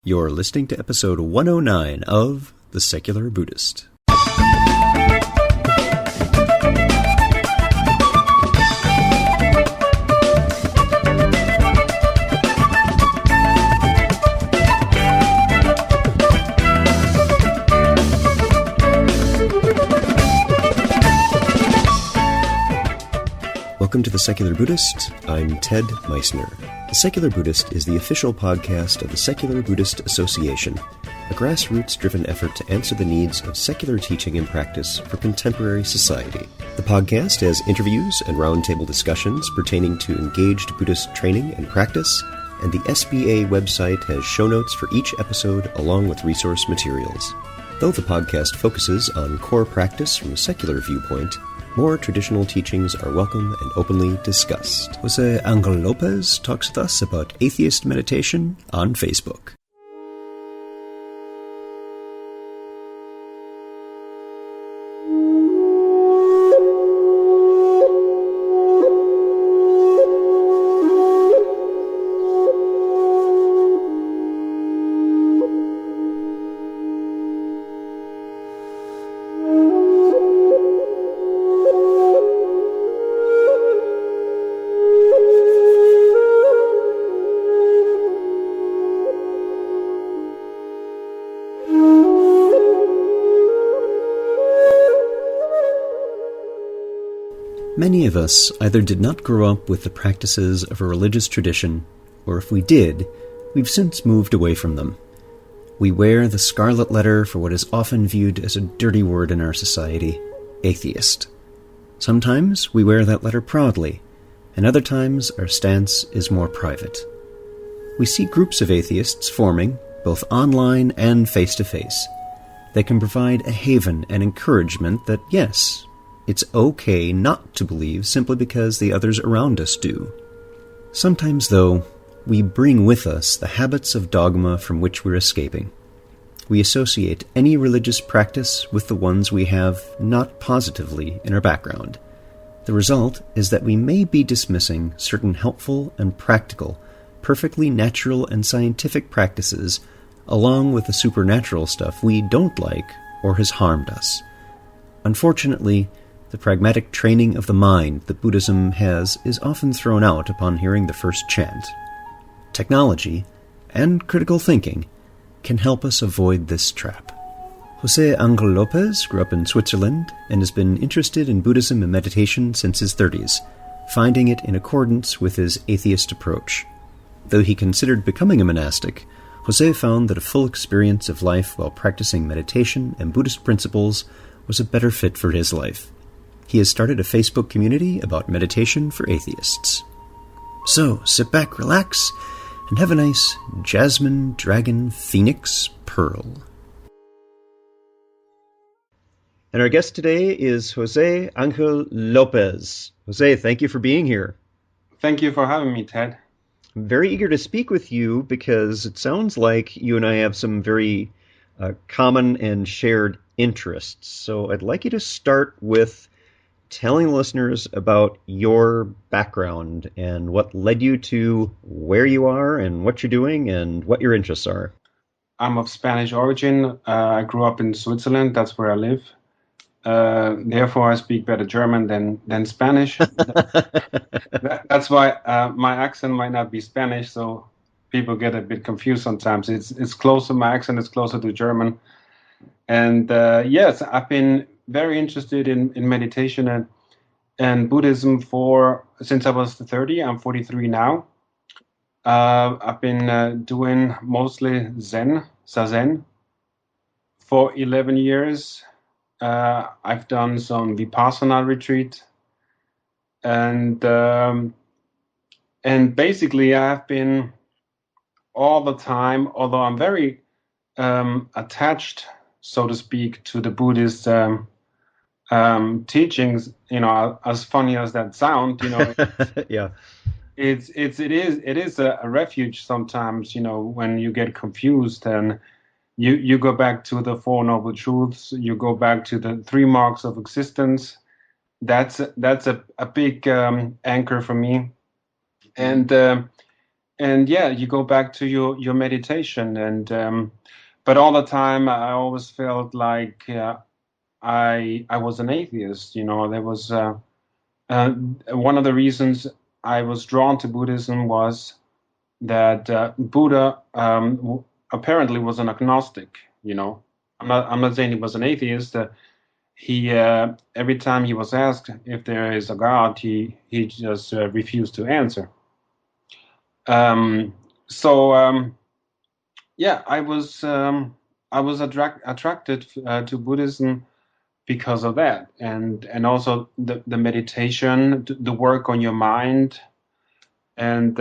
You're listening to episode 109 of The Secular Buddhist. Welcome to The Secular Buddhist. I'm Ted Meissner. The Secular Buddhist is the official podcast of the Secular Buddhist Association, a grassroots-driven effort to answer the needs of secular teaching and practice for contemporary society. The podcast has interviews and roundtable discussions pertaining to engaged Buddhist training and practice, and the SBA website has show notes for each episode along with resource materials. Though the podcast focuses on core practice from a secular viewpoint, more traditional teachings are welcome and openly discussed. Jose Angel Lopez talks with us about atheist meditation on Facebook. Many of us either did not grow up with the practices of a religious tradition, or if we did, we've since moved away from them. We wear the scarlet letter for what is often viewed as a dirty word in our society, atheist. Sometimes we wear that letter proudly, and other times our stance is more private. We see groups of atheists forming, both online and face-to-face. They can provide a haven and encouragement that, yes, it's okay not to believe simply because the others around us do. Sometimes, though, we bring with us the habits of dogma from which we're escaping. We associate any religious practice with the ones we have not positively in our background. The result is that we may be dismissing certain helpful and practical, perfectly natural and scientific practices, along with the supernatural stuff we don't like or has harmed us. Unfortunately, the pragmatic training of the mind that Buddhism has is often thrown out upon hearing the first chant. Technology and critical thinking can help us avoid this trap. Jose Angel Lopez grew up in Switzerland and has been interested in Buddhism and meditation since his 30s, finding it in accordance with his atheist approach. Though he considered becoming a monastic, Jose found that a full experience of life while practicing meditation and Buddhist principles was a better fit for his life. He has started a Facebook community about meditation for atheists. So, sit back, relax, and have a nice Jasmine Dragon Phoenix Pearl. And our guest today is Jose Angel Lopez. Jose, thank you for being here. Thank you for having me, Ted. I'm very eager to speak with you because it sounds like you and I have some very common and shared interests. So I'd like you to start with telling listeners about your background and what led you to where you are and what you're doing and what your interests are. I'm of Spanish origin. I grew up in Switzerland. That's where I live. Therefore, I speak better German than Spanish. That's why my accent might not be Spanish, so people get a bit confused sometimes. It's closer. My accent is closer to German. And yes, I've been very interested in meditation and Buddhism since I was 30. I'm 43 now. I've been doing mostly Zazen, for 11 years. I've done some Vipassana retreat, and basically I've been all the time, although I'm very attached, so to speak, to the Buddhist teachings, as funny as that sound, Yeah. It is a refuge sometimes, when you get confused and you go back to the Four Noble Truths, you go back to the 3 marks of existence. That's a big anchor for me. And and yeah, you go back to your meditation, and but all the time I always felt like I was an atheist. There was one of the reasons I was drawn to Buddhism was that Buddha apparently was an agnostic. I'm not saying he was an atheist. He every time he was asked if there is a God, he just refused to answer. Um, so yeah, I was attracted to Buddhism because of that, and also the meditation, the work on your mind, and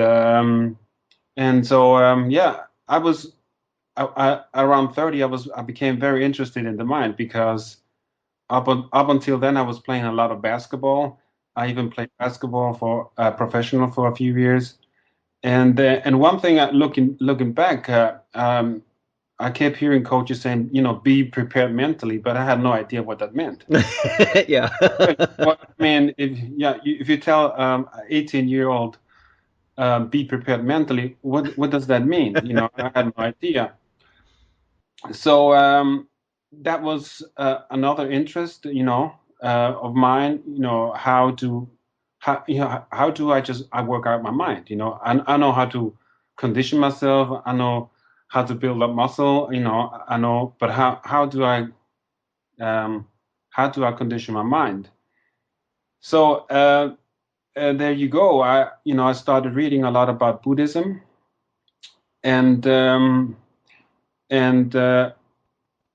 so yeah, around 30. I became very interested in the mind because up until then I was playing a lot of basketball. I even played basketball for professional for a few years, and one thing looking back, I kept hearing coaches saying, be prepared mentally, but I had no idea what that meant. Yeah. What I mean, if you tell 18-year-old be prepared mentally, what does that mean? I had no idea. So that was another interest, of mine. How do I work out my mind? I know how to condition myself. I know how to build up muscle. I know, but um, how do I condition my mind? So there you go. I started reading a lot about Buddhism, and and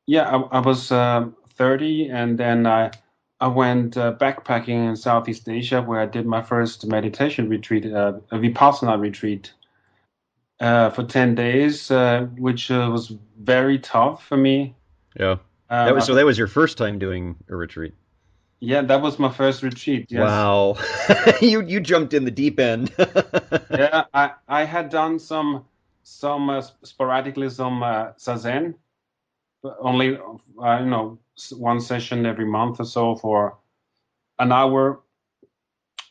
yeah, I was 30, and then I went backpacking in Southeast Asia, where I did my first meditation retreat, a Vipassana retreat, for 10 days, which was very tough for me. Yeah. Uh, That was your first time doing a retreat. yeah, that was my first retreat. Yes. Wow. You jumped in the deep end. Yeah, I had done sporadically some zazen, but only one session every month or so for an hour.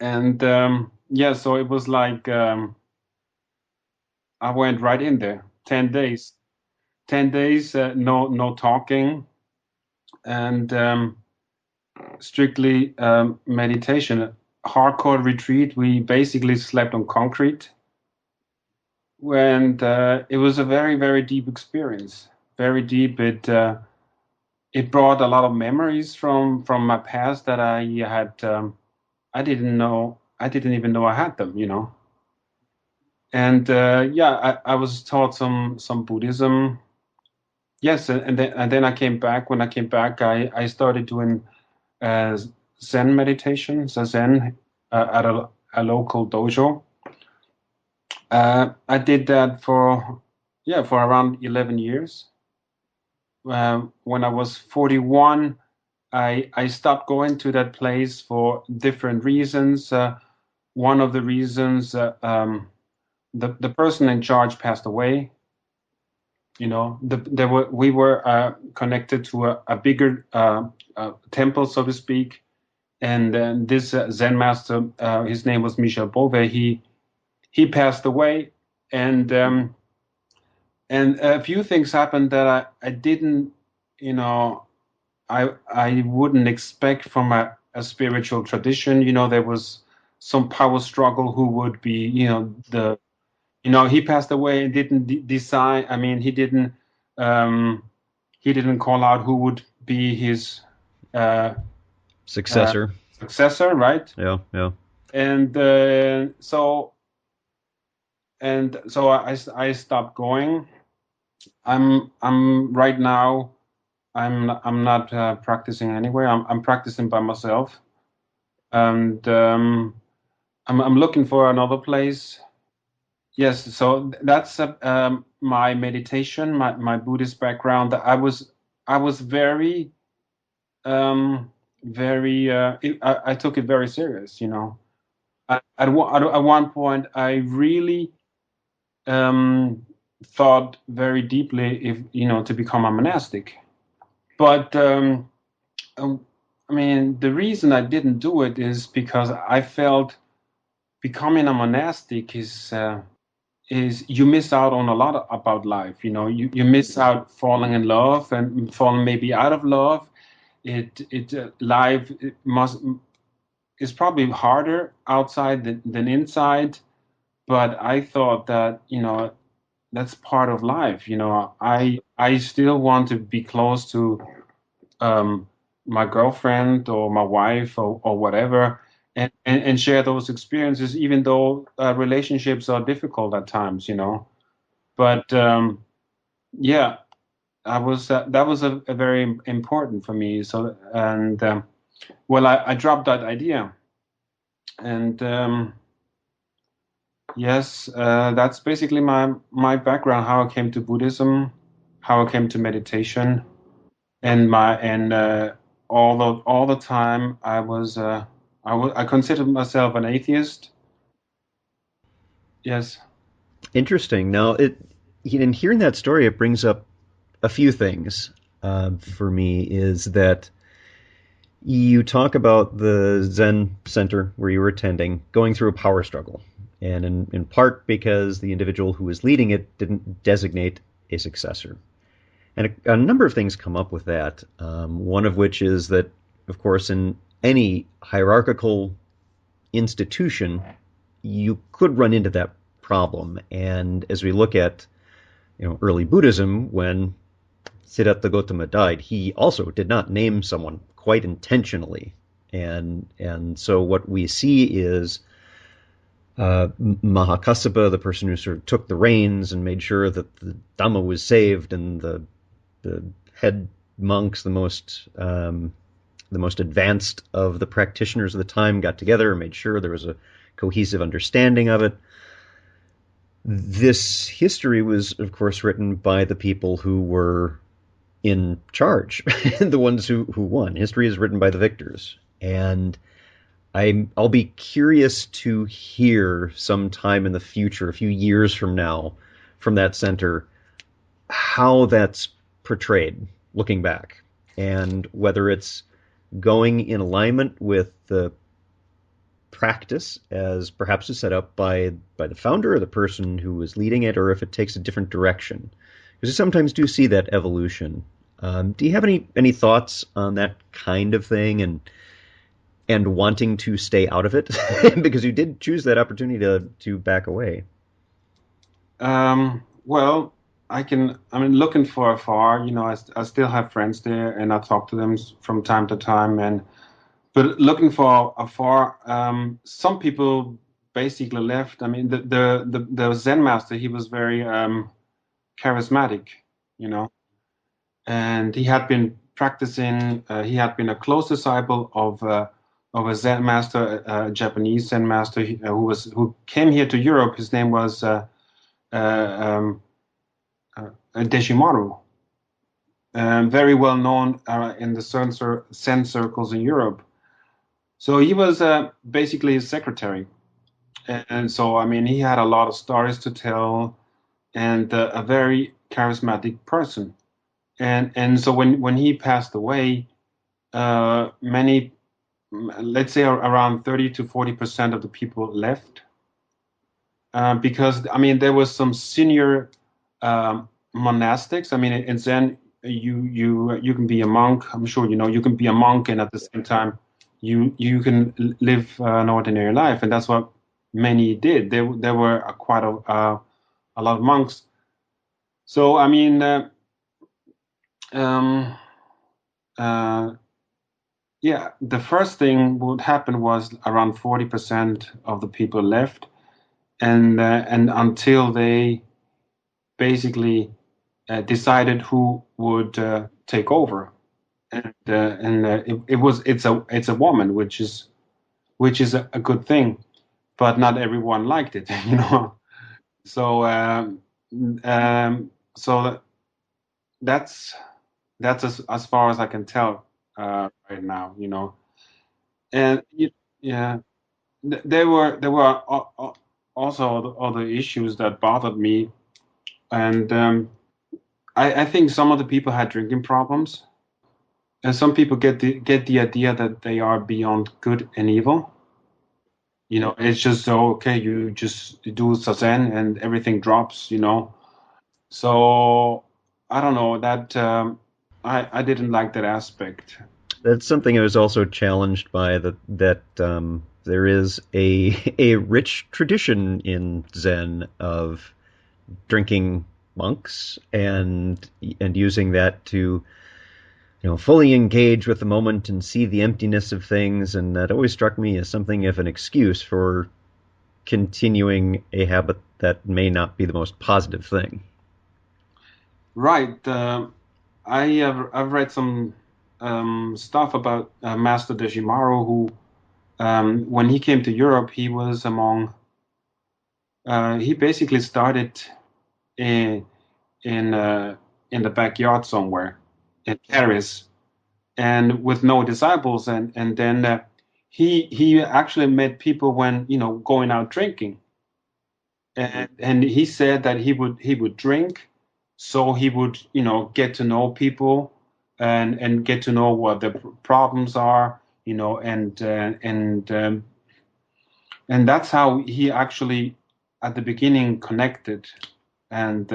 And yeah, so it was like I went right in there. 10 days, 10 days, no talking, and strictly meditation. Hardcore retreat. We basically slept on concrete, and it was a very very deep experience. Very deep. It brought a lot of memories from my past that I had. I didn't know. I didn't even know I had them. And yeah, I was taught some Buddhism. Yes, and then I came back. When I came back, I started doing uh, Zen meditation, Zazen, at a local dojo. I did that for around 11 years. When I was 41, I stopped going to that place for different reasons. One of the reasons, the person in charge passed away. We were connected to a bigger temple, so to speak. And then this Zen master, his name was Michel Bove. He passed away, and a few things happened that I didn't, I wouldn't expect from a spiritual tradition. There was some power struggle who would be, he passed away and didn't decide. I mean, um, he didn't call out who would be his uh, uh, Successor. successor, right? Yeah, yeah. And so I stopped going. I'm right now. I'm not practicing anywhere. I'm practicing by myself, and I'm looking for another place. Yes, so that's my meditation, my Buddhist background. I was very very I took it very serious. At one point, I really thought very deeply if to become a monastic. But um, I mean, the reason I didn't do it is because I felt becoming a monastic is you miss out on a lot about life. You miss out falling in love and falling maybe out of love. Life it must is probably harder outside than inside. But I thought that that's part of life. I still want to be close to um, my girlfriend or my wife or whatever, and share those experiences, even though relationships are difficult at times. But yeah, that was a very important for me. So, and well, I dropped that idea, and yes, that's basically my background, how I came to Buddhism, how I came to meditation, and all the time I considered myself an atheist. Yes. Interesting. Now, in hearing that story, it brings up a few things for me. Is that you talk about the Zen center where you were attending going through a power struggle, and in part because the individual who was leading it didn't designate a successor. And a number of things come up with that. One of which is that, of course, in any hierarchical institution, you could run into that problem. And as we look at early Buddhism, when Siddhartha Gautama died, he also did not name someone quite intentionally. And so what we see is Mahakassapa, the person who sort of took the reins and made sure that the Dhamma was saved, and the head monks, the most advanced of the practitioners of the time, got together and made sure there was a cohesive understanding of it. This history was, of course, written by the people who were in charge, the ones who won. History is written by the victors. And I'll be curious to hear sometime in the future, a few years from now, from that center, how that's portrayed, looking back, and whether it's going in alignment with the practice as perhaps is set up by the founder or the person who was leading it, or if it takes a different direction. Because you sometimes do see that evolution. Do you have any thoughts on that kind of thing, and wanting to stay out of it? Because you did choose that opportunity to back away. Well, looking for afar, I still have friends there, and I talk to them from time to time. But looking for afar, some people basically left. I mean, the Zen master, he was very charismatic, you know, and he had been practicing. He had been a close disciple of a Zen master, a Japanese Zen master who came here to Europe. His name was Deshimaru, very well known in the Zen circles in Europe. So he was basically his secretary. And so, I mean, he had a lot of stories to tell, and a very charismatic person. And so when he passed away, many, let's say around 30 to 40% of the people left, because, I mean, there was some senior monastics. I mean, in Zen, you can be a monk. I'm sure you can be a monk, and at the same time, you can live an ordinary life, and that's what many did. There were quite a lot of monks. So I mean, yeah, the first thing would happen was around 40% of the people left, and until they basically decided who would take over, it's a woman, which is a good thing, but not everyone liked it, So so that's as far as I can tell right now, and yeah, there were also other issues that bothered me, and I think some of the people had drinking problems, and some people get the idea that they are beyond good and evil. It's just so okay. You just do zazen and everything drops. So I don't know that I didn't like that aspect. That's something I was also challenged by, that there is a rich tradition in Zen of drinking monks and using that to fully engage with the moment and see the emptiness of things, and that always struck me as something of an excuse for continuing a habit that may not be the most positive thing. Right. I've read some stuff about Master Deshimaru, who when he came to Europe, he was among he basically started in in uh, in the backyard somewhere in Paris, and with no disciples, and then he actually met people when going out drinking, and he said that he would drink, so he would get to know people, and get to know what the problems are, and that's how he actually at the beginning connected. And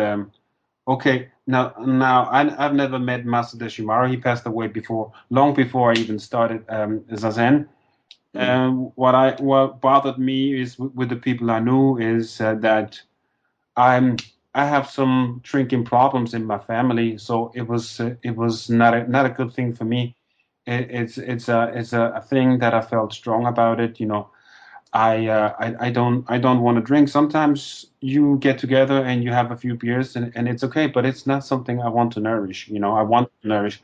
okay, now I've never met Master Deshimaru. He passed away long before I even started Zazen. What bothered me is with the people I knew is that I'm I have some drinking problems in my family, so it was not a good thing for me. It's a thing that I felt strong about it. I don't want to drink. Sometimes you get together and you have a few beers, and it's okay, but it's not something I want to nourish. I want to nourish.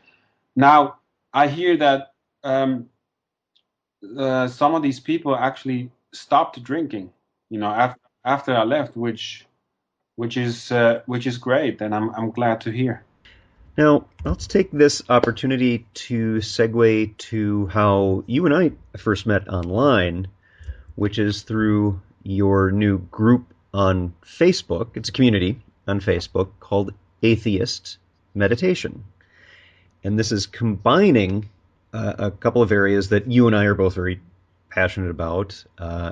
Now I hear that some of these people actually stopped drinking. After I left, which is great, and I'm glad to hear. Now, let's take this opportunity to segue to how you and I first met online, which is through your new group on Facebook. It's a community on Facebook called Atheist Meditation. And this is combining a couple of areas that you and I are both very passionate about.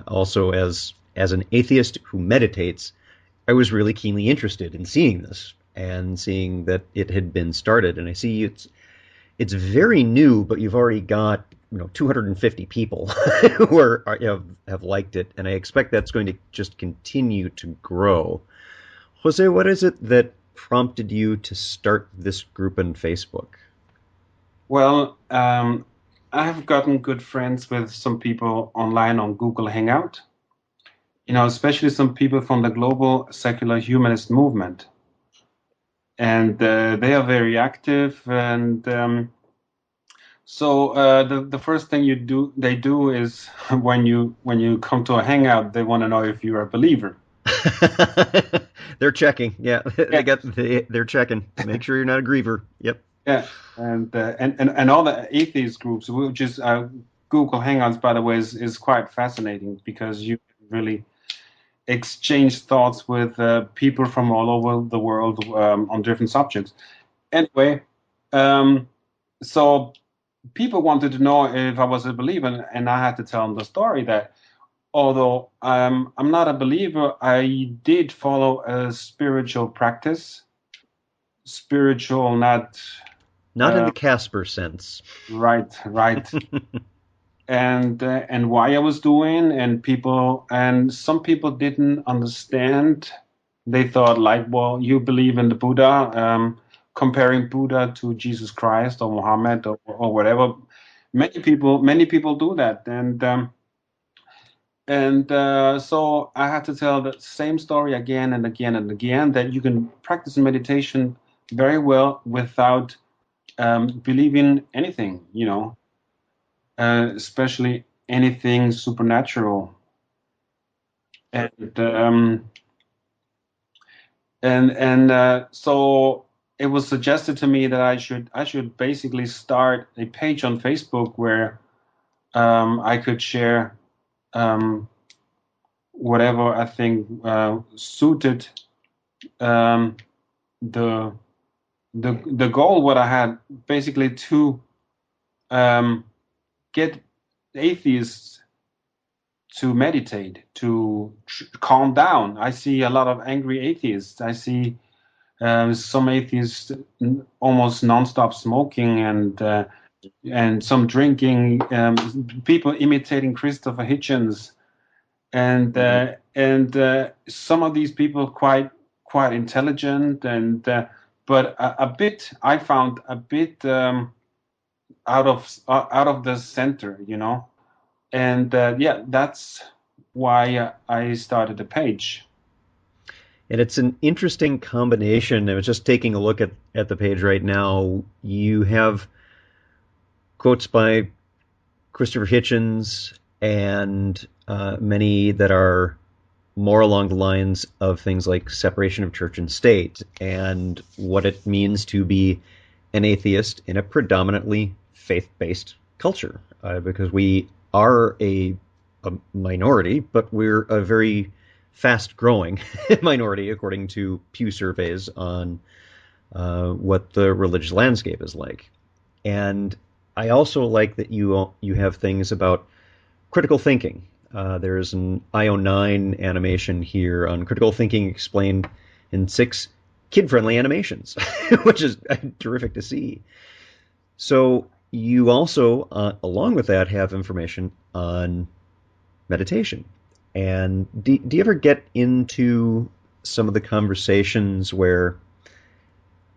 Also, as an atheist who meditates, I was really keenly interested in seeing this and seeing that it had been started. And I see it's very new, but you've already got 250 people who have liked it, and I expect that's going to just continue to grow. Jose, what is it that prompted you to start this group on Facebook? Well, I have gotten good friends with some people online on Google Hangout. Especially some people from the global secular humanist movement, and they are very active. And so the first thing they do is when you come to a hangout, they want to know if you're a believer. They're checking. Yeah, Yeah, they're checking. Make sure you're not a griever. Yep. yeah, and all the atheist groups, which is Google Hangouts, by the way, is quite fascinating because you can really exchange thoughts with people from all over the world on different subjects. Anyway, um, so people wanted to know if I was a believer, and I had to tell them the story that although I'm not a believer, I did follow a spiritual practice. Spiritual, not Not in the Casper sense. right, right. And why I was doing, and some people didn't understand. They thought like, well, you believe in the Buddha, comparing Buddha to Jesus Christ or Muhammad or whatever. Many people do that, and so I had to tell the same story again and again and again, that you can practice meditation very well without believing anything, especially anything supernatural. And so it was suggested to me that I should basically start a page on Facebook where I could share um, whatever I think suited um, the the goal. What I had basically to um, get atheists to meditate, to calm down. I see a lot of angry atheists. I see some atheists almost nonstop smoking and some drinking. People imitating Christopher Hitchens, and some of these people quite intelligent but a bit. I found a bit out of the center, and yeah, that's why I started the page. And it's an interesting combination. I was just taking a look at the page right now. You have quotes by Christopher Hitchens and many that are more along the lines of things like separation of church and state and what it means to be an atheist in a predominantly faith-based culture, because we are a minority, but we're a very fast-growing minority according to Pew surveys on what the religious landscape is like. And I also like that you have things about critical thinking. There's an IO9 animation here on critical thinking explained in 6 kid-friendly animations, which is terrific to see. So you also, along with that, have information on meditation. And do you ever get into some of the conversations where,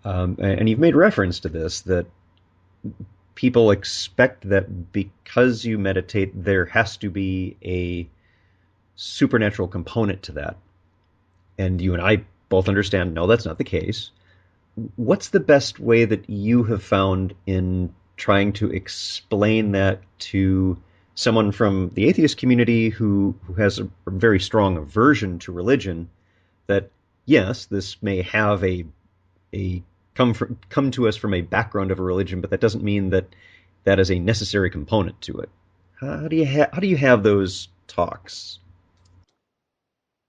and you've made reference to this, that people expect that because you meditate, there has to be a supernatural component to that. And you and I both understand, no, that's not the case. What's the best way that you have found in trying to explain that to someone from the atheist community who has a very strong aversion to religion, that yes, this may have a come to us from a background of a religion, but that doesn't mean that that is a necessary component to it. How do you have those talks?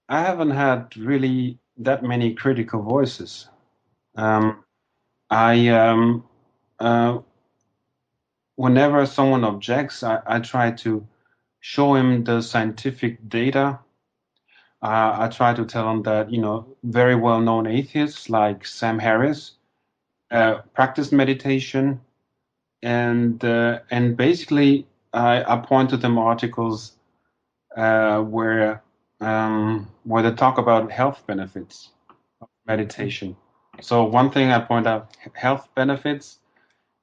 I haven't had really that many critical voices. I Whenever someone objects, I try to show him the scientific data. I try to tell him that very well-known atheists like Sam Harris practice meditation, and basically I point to them articles where they talk about health benefits of meditation. So one thing I point out, health benefits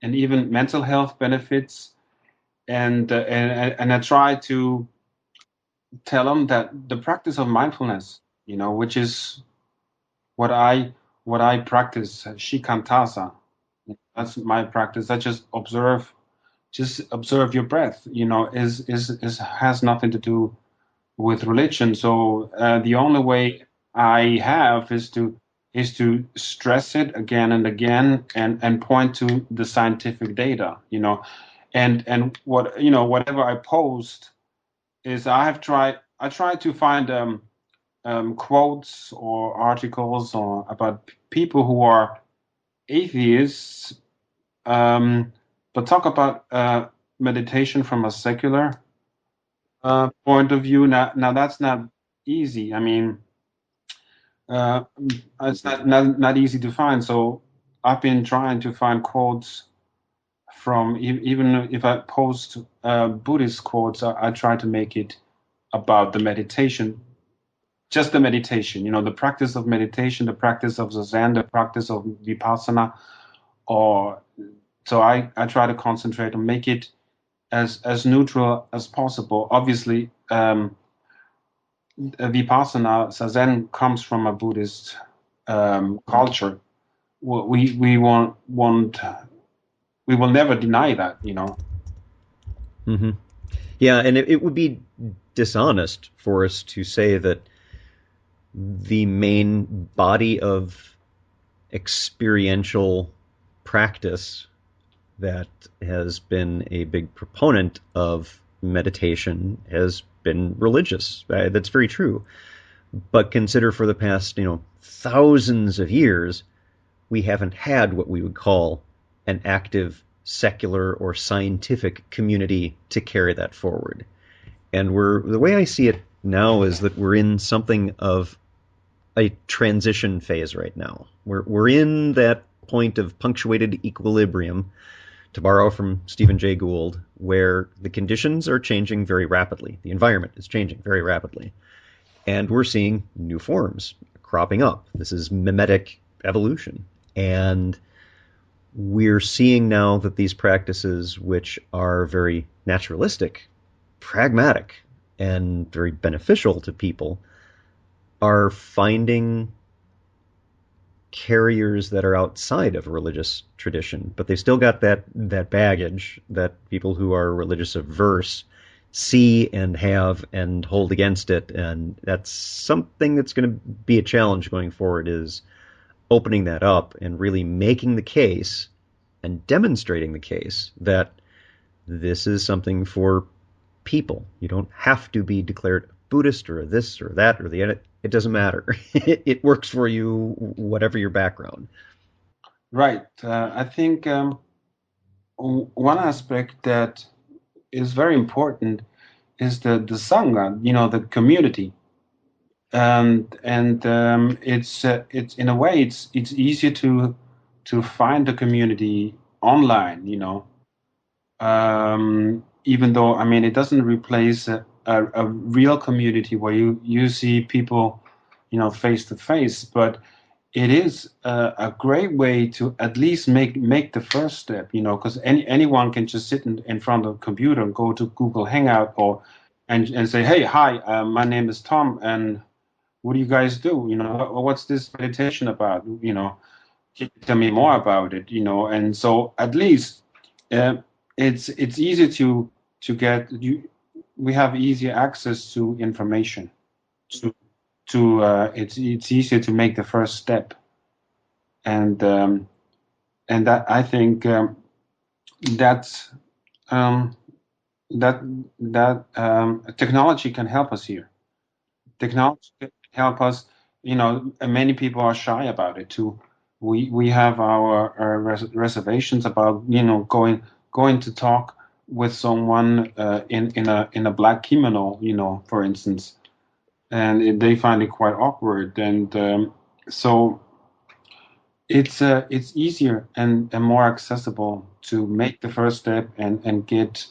and even mental health benefits, and I try to tell them that the practice of mindfulness, which is what I practice, shikantasa. That's my practice. I just observe your breath. Is has nothing to do with religion. So the only way I have is to stress it again and again and point to the scientific data. And whatever I post is I try to find quotes or articles or about people who are atheists, but talk about meditation from a secular point of view. Now that's not easy. I mean, it's not easy to find. So I've been trying to find quotes from, even if I post Buddhist quotes, I try to make it about the meditation, just the meditation, the practice of meditation, the practice of Zazen, the practice of Vipassana, so I try to concentrate and make it as neutral as possible. Obviously, Vipassana, Zazen comes from a Buddhist culture. We will never deny that, Mm-hmm. Yeah, and it would be dishonest for us to say that the main body of experiential practice that has been a big proponent of meditation has been religious. That's very true. But consider, for the past, thousands of years, we haven't had what we would call an active secular or scientific community to carry that forward. And the way I see it now is that we're in something of a transition phase right now. We're in that point of punctuated equilibrium, to borrow from Stephen Jay Gould, where the conditions are changing very rapidly. The environment is changing very rapidly. And we're seeing new forms cropping up. This is mimetic evolution. And we're seeing now that these practices, which are very naturalistic, pragmatic, and very beneficial to people, are finding carriers that are outside of a religious tradition, but they still got that baggage that people who are religious averse see and have and hold against it. And that's something that's going to be a challenge going forward, is opening that up and really making the case and demonstrating the case that this is something for people. You don't have to be declared Buddhist or this or that or the other. It doesn't matter. It works for you, whatever your background. Right. I think one aspect that is very important is the Sangha, the community. And it's in a way it's easier to find the community online, even though, I mean, it doesn't replace a real community where you see people, face to face, but it is a great way to at least make the first step, because anyone can just sit in front of a computer and go to Google Hangout and say, hey, hi, my name is Tom, and what do you guys do? What's this meditation about? Can you tell me more about it? And so at least it's easy to get you. We have easier access to information. It's easier to make the first step, and that I think that's technology can help us here. Technology can help us. And many people are shy about it too. We have our reservations about going to talk with someone in a black kimono, for instance, and they find it quite awkward, and so it's easier and more accessible to make the first step and get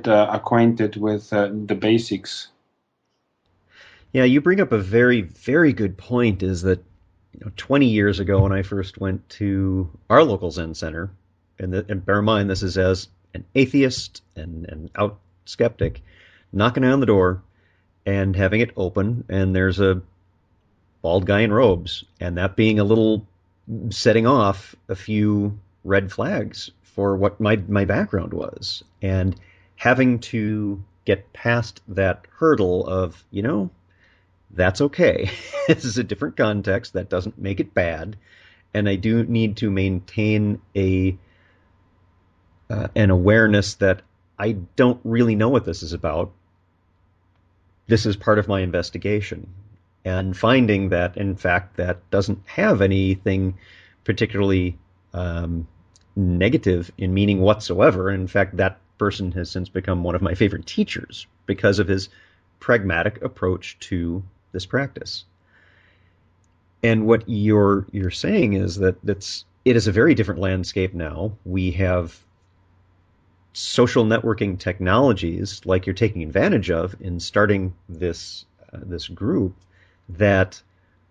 acquainted with the basics. Yeah, you bring up a very, very good point, is that 20 years ago when I first went to our local Zen center, and bear in mind this is as an atheist and an out skeptic, knocking on the door and having it open, and there's a bald guy in robes, and that being a little setting off a few red flags for what my background was, and having to get past that hurdle of, that's okay. This is a different context. That doesn't make it bad. And I do need to maintain an awareness that I don't really know what this is about. This is part of my investigation. And finding that, in fact, that doesn't have anything particularly negative in meaning whatsoever. In fact, that person has since become one of my favorite teachers because of his pragmatic approach to this practice. And what you're saying is that it is a very different landscape now. We have social networking technologies, like you're taking advantage of in starting this group, that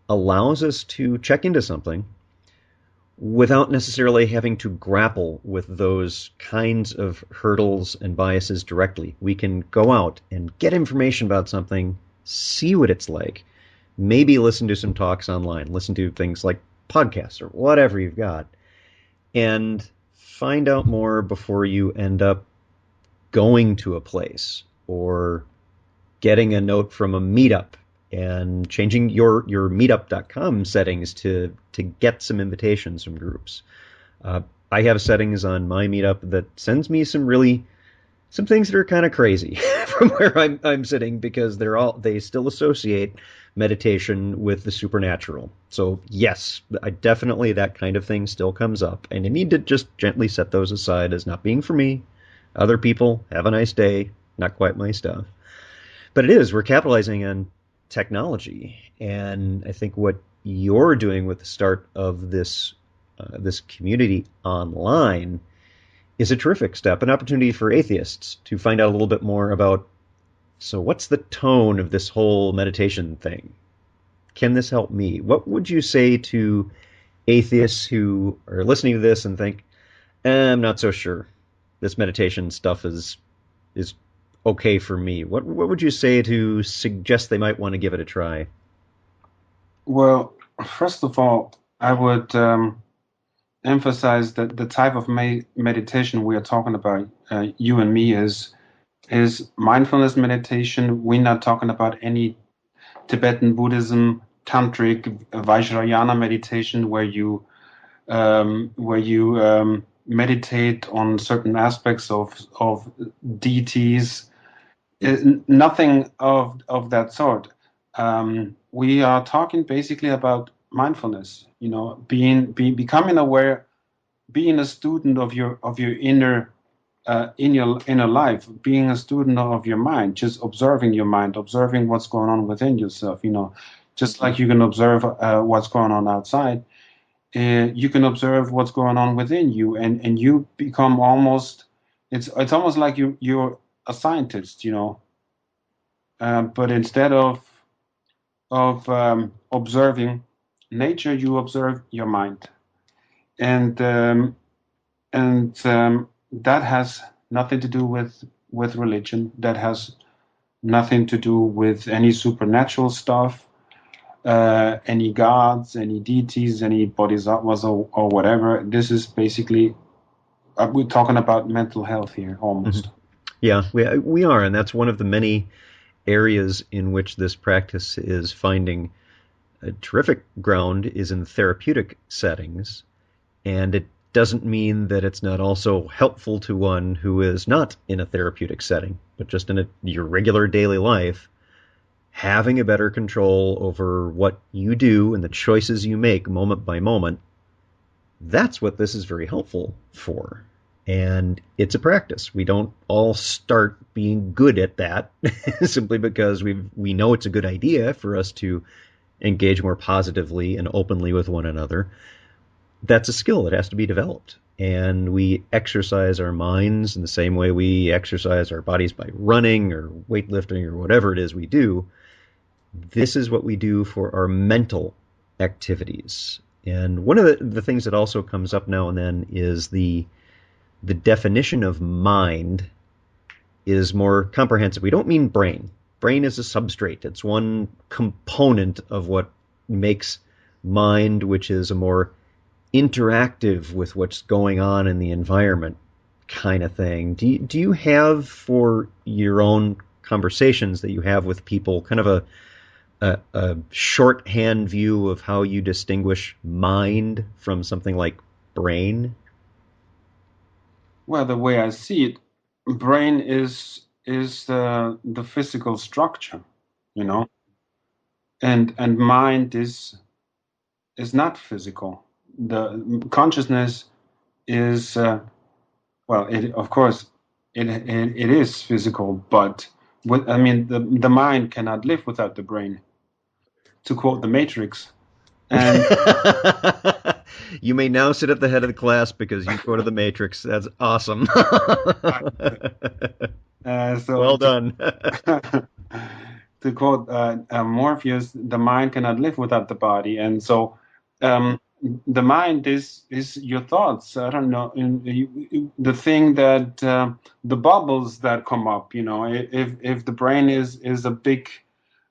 allows us to check into something without necessarily having to grapple with those kinds of hurdles and biases directly. We can go out and get information about something, see what it's like, maybe listen to some talks online, listen to things like podcasts or whatever you've got, and find out more before you end up going to a place or getting a note from a meetup and changing your meetup.com settings to get some invitations from groups. I have settings on my meetup that sends me some things that are kind of crazy from where I'm sitting, because they still associate meditation with the supernatural. So yes, definitely that kind of thing still comes up, and you need to just gently set those aside as not being for me. Other people, have a nice day, not quite my stuff. But it is, we're capitalizing on technology. And I think what you're doing with the start of this community online is a terrific step, an opportunity for atheists to find out a little bit more about, so what's the tone of this whole meditation thing? Can this help me? What would you say to atheists who are listening to this and think, I'm not so sure. This meditation stuff is okay for me. What would you say to suggest they might want to give it a try? Well, first of all, I would emphasize that the type of meditation we are talking about, you and me, is mindfulness meditation. We're not talking about any Tibetan Buddhism, tantric, Vajrayana meditation where you meditate on certain aspects of deities. Nothing of that sort. We are talking basically about mindfulness. Becoming aware, being a student of your inner in your inner life, being a student of your mind, just observing your mind, observing what's going on within yourself. Just like you can observe what's going on outside, you can observe what's going on within you, and you become almost. It's almost like you're a scientist, but instead of observing nature, you observe your mind, and that has nothing to do with religion. That has nothing to do with any supernatural stuff, any gods, any deities, any bodhisattvas, or whatever. This is basically we're talking about mental health here, almost. Mm-hmm. Yeah, we are, and that's one of the many areas in which this practice is finding a terrific ground is in therapeutic settings, and it doesn't mean that it's not also helpful to one who is not in a therapeutic setting, but just in your regular daily life, having a better control over what you do and the choices you make moment by moment. That's what this is very helpful for. And it's a practice. We don't all start being good at that simply because we know it's a good idea for us to engage more positively and openly with one another. That's a skill that has to be developed. And we exercise our minds in the same way we exercise our bodies by running or weightlifting or whatever it is we do. This is what we do for our mental activities. And one of the things that also comes up now and then is the definition of mind is more comprehensive. We don't mean brain. Brain is a substrate. It's one component of what makes mind, which is a more interactive with what's going on in the environment kind of thing. Do you have, for your own conversations that you have with people, kind of a shorthand view of how you distinguish mind from something like brain? Well, the way I see it, brain is the physical structure, and mind is not physical. The consciousness is of course it is physical, but the mind cannot live without the brain, to quote the Matrix. And you may now sit at the head of the class because you go to the Matrix. That's awesome. Well done. To quote Morpheus, the mind cannot live without the body, and so the mind is your thoughts. I don't know, the thing that the bubbles that come up. If the brain is a big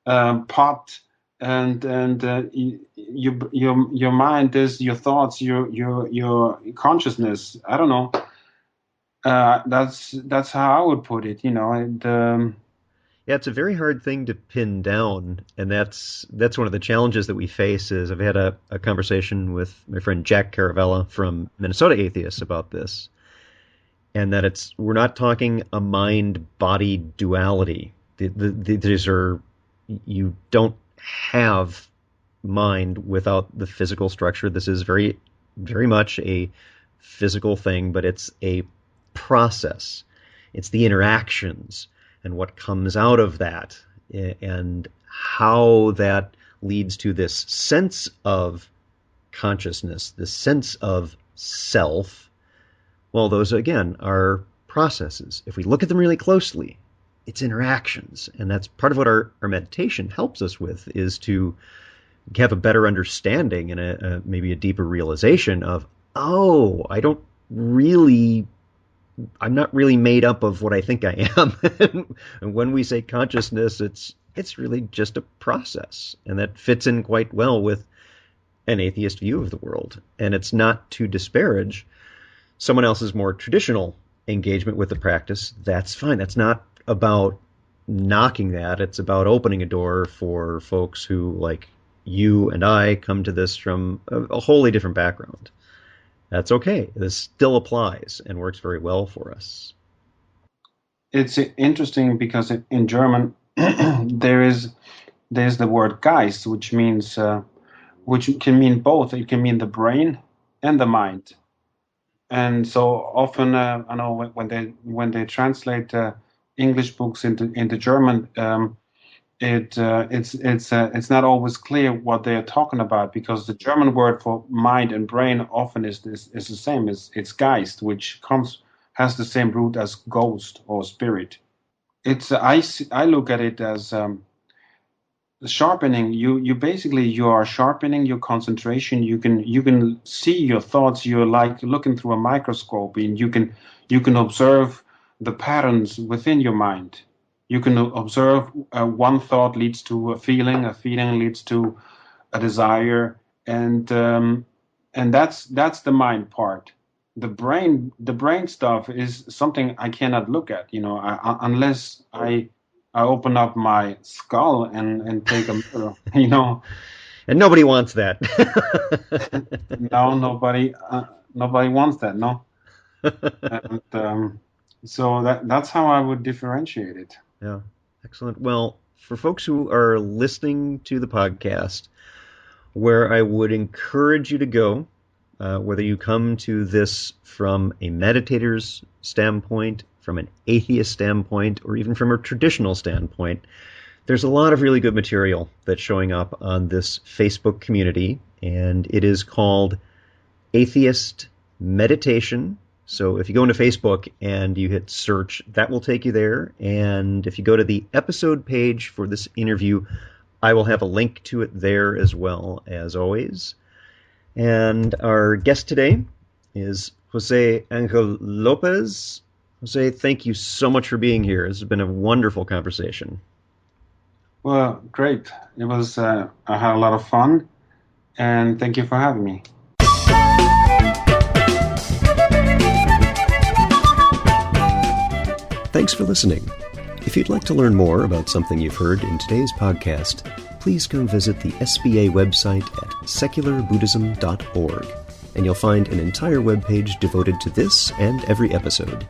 pot, and your mind is your thoughts, your consciousness. I don't know. That's how I would put it. Yeah, it's a very hard thing to pin down, and that's one of the challenges that we face. Is I've had a conversation with my friend Jack Caravella from Minnesota Atheists about this, and that we're not talking a mind-body duality. These are, you don't have mind without the physical structure. This is very, very much a physical thing, but it's a process. It's the interactions and what comes out of that and how that leads to this sense of consciousness, this sense of self. Well, those, again, are processes. If we look at them really closely, it's interactions. And that's part of what our meditation helps us with, is to have a better understanding and maybe a deeper realization of, oh, I'm not really made up of what I think I am. And when we say consciousness, it's really just a process. And that fits in quite well with an atheist view of the world. And it's not to disparage someone else's more traditional engagement with the practice. That's fine. That's not about knocking that. It's about opening a door for folks who, like you and I, come to this from a wholly different background. That's okay. This still applies and works very well for us. It's interesting because in German there's the word Geist, which can mean both. It can mean the brain and the mind. And so often, I know when they translate English books into German, it's not always clear what they are talking about, because the German word for mind and brain often is the same. It's Geist, which has the same root as ghost or spirit. I look at it as sharpening. You are sharpening your concentration. You can see your thoughts. You're like looking through a microscope, and you can observe the patterns within your mind. You can observe one thought leads to a feeling leads to a desire, and that's the mind part. The brain stuff is something I cannot look at, unless I open up my skull and take a mirror, And nobody wants that. No, nobody wants that, no. And so that's how I would differentiate it. Yeah, excellent. Well, for folks who are listening to the podcast, where I would encourage you to go, whether you come to this from a meditator's standpoint, from an atheist standpoint, or even from a traditional standpoint, there's a lot of really good material that's showing up on this Facebook community, and it is called Atheist Meditation. So if you go into Facebook and you hit search, that will take you there. And if you go to the episode page for this interview, I will have a link to it there as well, as always. And our guest today is Jose Angel Lopez. Jose, thank you so much for being here. This has been a wonderful conversation. Well, great. It was, I had a lot of fun, and thank you for having me. Thanks for listening. If you'd like to learn more about something you've heard in today's podcast, please come visit the SBA website at secularbuddhism.org, and you'll find an entire webpage devoted to this and every episode.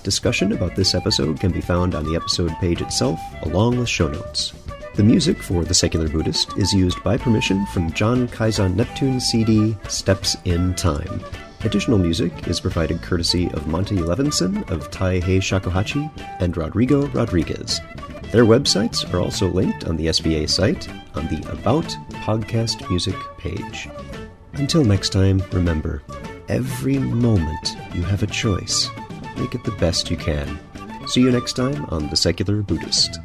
Discussion about this episode can be found on the episode page itself, along with show notes. The music for The Secular Buddhist is used by permission from John Kaizen Neptune's CD, Steps in Time. Additional music is provided courtesy of Monty Levinson of Taihei Shakuhachi and Rodrigo Rodriguez. Their websites are also linked on the SBA site on the About Podcast Music page. Until next time, remember, every moment you have a choice. Make it the best you can. See you next time on The Secular Buddhist.